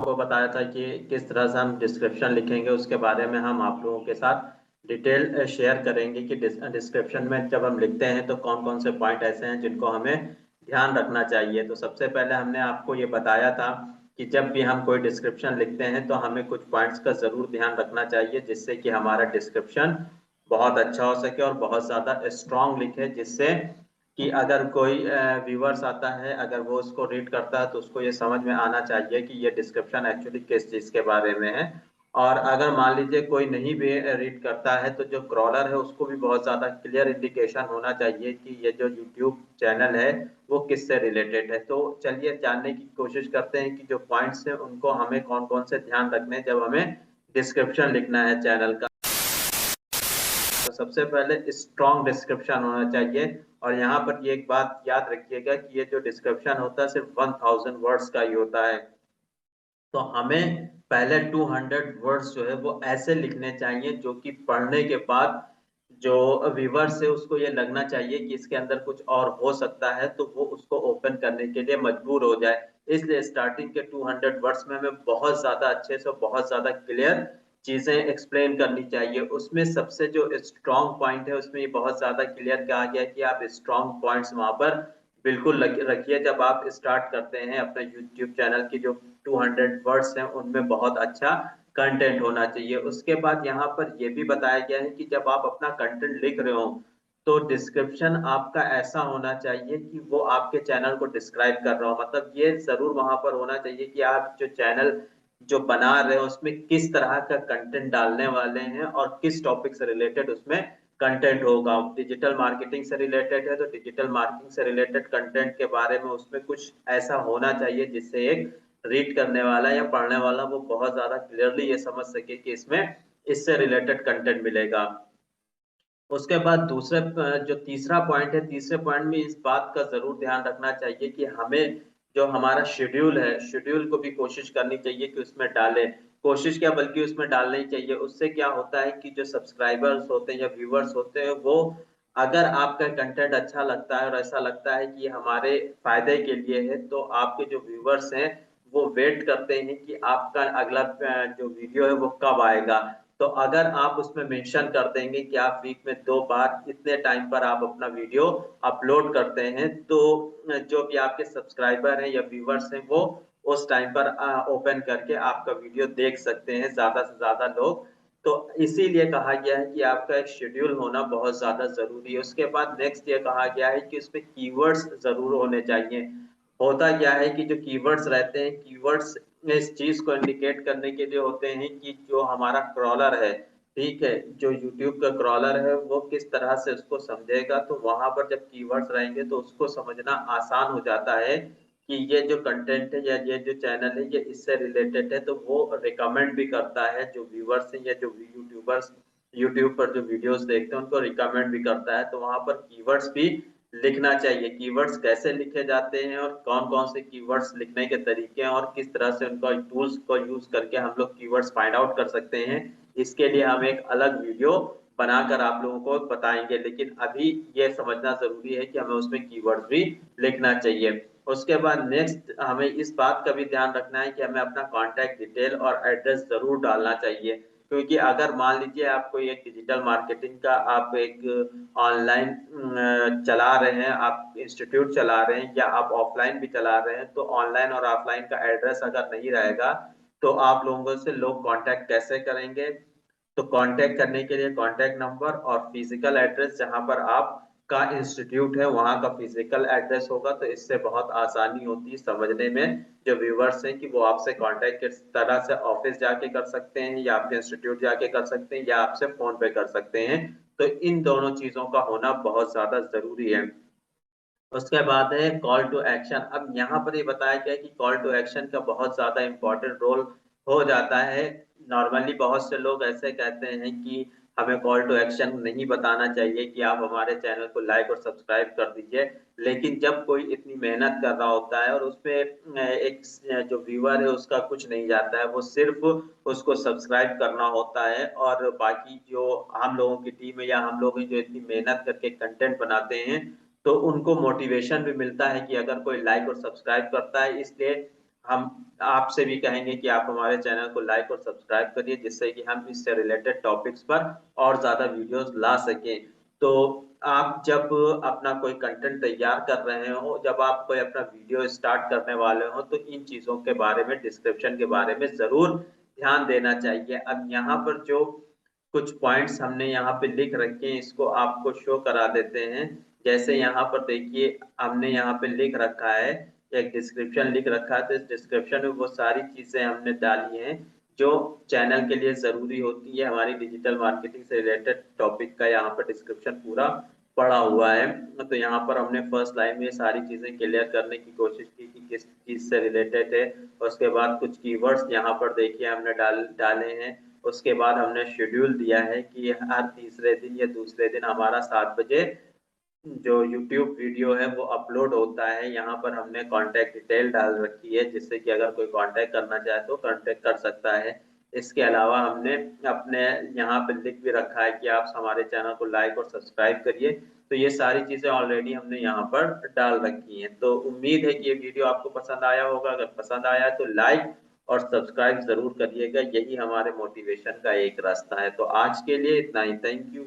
आपको बताया था कि किस तरह से हम डिस्क्रिप्शन लिखेंगे, उसके बारे में हम आप लोगों के साथ डिटेल शेयर करेंगे कि डिस्क्रिप्शन में जब हम लिखते हैं तो कौन कौन से पॉइंट ऐसे हैं जिनको हमें ध्यान रखना चाहिए। तो सबसे पहले हमने आपको ये बताया था कि जब भी हम कोई डिस्क्रिप्शन लिखते हैं तो हमें कुछ पॉइंट्स का जरूर ध्यान रखना चाहिए, जिससे कि हमारा डिस्क्रिप्शन बहुत अच्छा हो सके और बहुत ज्यादा स्ट्रांग लिखे, जिससे कि अगर कोई व्यूवर्स आता है, अगर वो उसको रीड करता है तो उसको ये समझ में आना चाहिए कि ये डिस्क्रिप्शन एक्चुअली किस चीज के बारे में है। और अगर मान लीजिए कोई नहीं भी रीड करता है तो जो क्रॉलर है उसको भी बहुत ज्यादा क्लियर इंडिकेशन होना चाहिए कि ये जो यूट्यूब चैनल है वो किससे रिलेटेड है। तो चलिए जानने की कोशिश करते हैं कि जो पॉइंट्स हैं उनको हमें कौन कौन से ध्यान रखने हैं जब हमें डिस्क्रिप्शन लिखना है चैनल का। तो सबसे पहले स्ट्रॉन्ग डिस्क्रिप्शन होना चाहिए। और यहाँ पर ये एक बात याद रखिएगा कि ये जो डिस्क्रिप्शन होता है सिर्फ 1000 वर्ड्स का ही होता है। तो हमें पहले 200 वर्ड्स जो है वो ऐसे लिखने चाहिए जो कि पढ़ने के बाद जो व्यूवर्स है उसको ये लगना चाहिए कि इसके अंदर कुछ और हो सकता है, तो वो उसको ओपन करने के लिए मजबूर हो जाए। इसलिए स्टार्टिंग के 200 वर्ड्स में हमें बहुत ज्यादा अच्छे से बहुत ज्यादा क्लियर चीजें एक्सप्लेन करनी चाहिए। उसमें सबसे जो स्ट्रॉन्ग पॉइंट है उसमें ये बहुत ज्यादा क्लियर कहा गया कि आप स्ट्रॉन्ग पॉइंट्स वहां पर बिल्कुल रखिए। जब आप स्टार्ट करते हैं अपने यूट्यूब चैनल की जो 200 वर्ड्स हैं उनमें बहुत अच्छा कंटेंट होना चाहिए। उसके बाद यहाँ पर यह भी बताया गया है कि जब आप अपना कंटेंट लिख रहे हो तो डिस्क्रिप्शन आपका ऐसा होना चाहिए कि वो आपके चैनल को डिस्क्राइब कर रहा हो। मतलब ये जरूर वहां पर होना चाहिए कि आप जो चैनल जो बना रहे हो उसमें किस तरह का कंटेंट डालने वाले हैं और किस टॉपिक से रिलेटेड उसमें कंटेंट होगा। डिजिटल मार्केटिंग से रिलेटेड है तो डिजिटल मार्केटिंग से रिलेटेड कंटेंट के बारे में उसमें कुछ ऐसा होना चाहिए जिससे एक रीड करने वाला या पढ़ने वाला वो बहुत ज्यादा क्लियरली ये समझ सके कि इसमें इससे रिलेटेड कंटेंट मिलेगा। उसके बाद दूसरे जो तीसरा पॉइंट है, तीसरे पॉइंट में इस बात का जरूर ध्यान रखना चाहिए कि हमें जो हमारा शेड्यूल है, शेड्यूल को भी कोशिश करनी चाहिए कि उसमें डालें। कोशिश क्या बल्कि उसमें डालना ही चाहिए। उससे क्या होता है कि जो सब्सक्राइबर्स होते हैं या व्यूवर्स होते हैं वो, अगर आपका कंटेंट अच्छा लगता है और ऐसा लगता है कि हमारे फायदे के लिए है, तो आपके जो व्यूवर्स हैं वो वेट करते हैं कि आपका अगला जो वीडियो है वो कब आएगा। तो अगर आप उसमें मेंशन कर देंगे कि आप वीक में 2 बार इतने टाइम पर आप अपना वीडियो अपलोड करते हैं, तो जो भी आपके सब्सक्राइबर हैं या व्यूवर्स हैं वो उस टाइम पर ओपन करके आपका वीडियो देख सकते हैं ज्यादा से ज्यादा लोग। तो इसीलिए कहा गया है कि आपका एक शेड्यूल होना बहुत ज्यादा जरूरी है। उसके बाद नेक्स्ट ये कहा गया है कि उसमें कीवर्ड्स जरूर होने चाहिए। होता क्या है कि जो कीवर्ड्स रहते हैं, कीवर्ड्स इस चीज को इंडिकेट करने के लिए होते हैं कि जो हमारा क्रॉलर है, ठीक है, जो यूट्यूब का क्रॉलर है वो किस तरह से उसको समझेगा। तो वहां पर जब कीवर्ड्स रहेंगे तो उसको समझना आसान हो जाता है कि ये जो कंटेंट है या ये जो चैनल है ये इससे रिलेटेड है, तो वो रिकमेंड भी करता है जो व्यूवर्स हैं या जो यूट्यूबर्स यूट्यूब पर जो वीडियोस देखते हैं उनको रिकमेंड भी करता है। तो वहां पर कीवर्ड्स भी लिखना चाहिए। कीवर्ड्स कैसे लिखे जाते हैं और कौन कौन से कीवर्ड्स लिखने के तरीके हैं और किस तरह से उनका टूल्स को यूज करके हम लोग कीवर्ड्स फाइंड आउट कर सकते हैं, इसके लिए हम एक अलग वीडियो बनाकर आप लोगों को बताएंगे। लेकिन अभी ये समझना जरूरी है कि हमें उसमें कीवर्ड्स भी लिखना चाहिए। उसके बाद नेक्स्ट हमें इस बात का भी ध्यान रखना है कि हमें अपना कॉन्टैक्ट डिटेल और एड्रेस जरूर डालना चाहिए। क्योंकि अगर मान लीजिए आप कोई एक डिजिटल मार्केटिंग का आप एक ऑनलाइन चला रहे हैं, आप इंस्टीट्यूट चला रहे हैं या आप ऑफलाइन भी चला रहे हैं, तो ऑनलाइन और ऑफलाइन का एड्रेस अगर नहीं रहेगा तो आप लोगों से लोग कांटेक्ट कैसे करेंगे। तो कांटेक्ट करने के लिए कांटेक्ट नंबर और फिजिकल एड्रेस, जहां पर आप का इंस्टीट्यूट है वहां का फिजिकल एड्रेस होगा, तो इससे बहुत आसानी होती है समझने में। जो व्यूवर्स हैं कि वो आपसे कांटेक्ट किस तरह से ऑफिस जाके कर सकते हैं या आपके इंस्टीट्यूट जाके कर सकते हैं या आपसे फोन पे कर सकते हैं। तो इन दोनों चीजों का होना बहुत ज्यादा जरूरी है। उसके बाद है कॉल टू एक्शन। अब यहाँ पर ये बताया गया है कि कॉल टू एक्शन का बहुत ज्यादा इंपॉर्टेंट रोल हो जाता है। नॉर्मली बहुत से लोग ऐसे कहते हैं कि हमें कॉल टू एक्शन नहीं बताना चाहिए कि आप हमारे चैनल को लाइक और सब्सक्राइब कर दीजिए। लेकिन जब कोई इतनी मेहनत कर रहा होता है और उसमें एक जो व्यूअर है उसका कुछ नहीं जाता है, वो सिर्फ उसको सब्सक्राइब करना होता है, और बाकी जो हम लोगों की टीम है या हम लोग हैं जो इतनी मेहनत करके कंटेंट बनाते हैं, तो उनको मोटिवेशन भी मिलता है कि अगर कोई लाइक और सब्सक्राइब करता है। इसलिए हम आपसे भी कहेंगे कि आप हमारे चैनल को लाइक और सब्सक्राइब करिए, जिससे कि हम इससे रिलेटेड टॉपिक्स पर और ज़्यादा वीडियोस ला सकें। तो आप जब अपना कोई कंटेंट तैयार कर रहे हो, जब आप कोई अपना वीडियो स्टार्ट करने वाले हो, तो इन चीज़ों के बारे में, डिस्क्रिप्शन के बारे में ज़रूर ध्यान देना चाहिए। अब यहाँ पर जो कुछ पॉइंट्स हमने यहाँ पे लिख रखे हैं, इसको आपको शो करा देते हैं। जैसे यहाँ पर देखिए, हमने यहाँ पे लिख रखा है, एक डिस्क्रिप्शन लिख रखा है, तो इस डिस्क्रिप्शन में वो सारी चीज़ें हमने डाली हैं, जो चैनल के लिए ज़रूरी होती है। हमारी डिजिटल मार्केटिंग से रिलेटेड टॉपिक का यहाँ पर डिस्क्रिप्शन पूरा पड़ा हुआ है। तो यहाँ पर हमने फर्स्ट लाइन में सारी चीज़ें क्लियर करने की कोशिश की कि किस चीज़ से रिलेटेड है। उसके बाद कुछ कीवर्ड्स यहाँ पर देखिए हमने डाले हैं। उसके बाद हमने शेड्यूल दिया है कि हर तीसरे दिन या दूसरे दिन हमारा 7 बजे जो यूट्यूब वीडियो है वो अपलोड होता है। यहाँ पर हमने कॉन्टैक्ट डिटेल डाल रखी है, जिससे कि अगर कोई कॉन्टैक्ट करना चाहे तो कॉन्टैक्ट कर सकता है। इसके अलावा हमने अपने यहाँ पे लिख भी रखा है कि आप हमारे चैनल को लाइक और सब्सक्राइब करिए। तो ये सारी चीज़ें ऑलरेडी हमने यहाँ पर डाल रखी हैं। तो उम्मीद है कि ये वीडियो आपको पसंद आया होगा। अगर पसंद आया है तो लाइक और सब्सक्राइब ज़रूर करिएगा। यही हमारे मोटिवेशन का एक रास्ता है। तो आज के लिए इतना ही। Thank you.